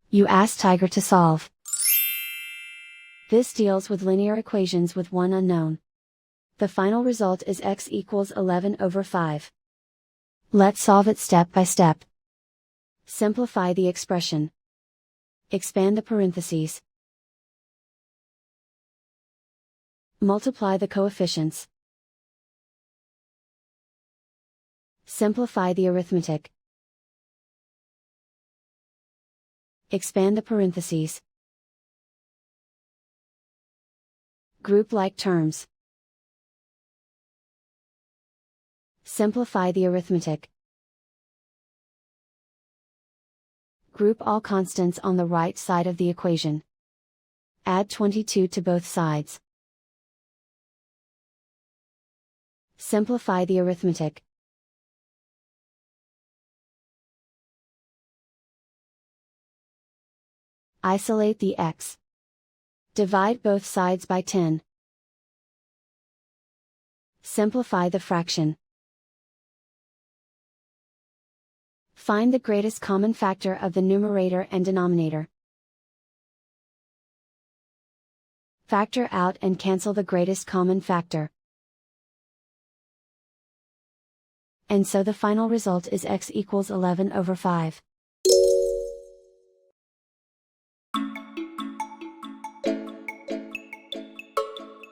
You ask Tiger to solve. This deals with linear equations with one unknown. The final result is x equals 11/5. Let's solve it step by step. Simplify the expression. Expand the parentheses. Multiply the coefficients. Simplify the arithmetic. Expand the parentheses. Group like terms. Simplify the arithmetic. Group all constants on the right side of the equation. Add 22 to both sides. Simplify the arithmetic. Isolate the x. Divide both sides by 10. Simplify the fraction. Find the greatest common factor of the numerator and denominator. Factor out and cancel the greatest common factor. And so the final result is x equals 11/5.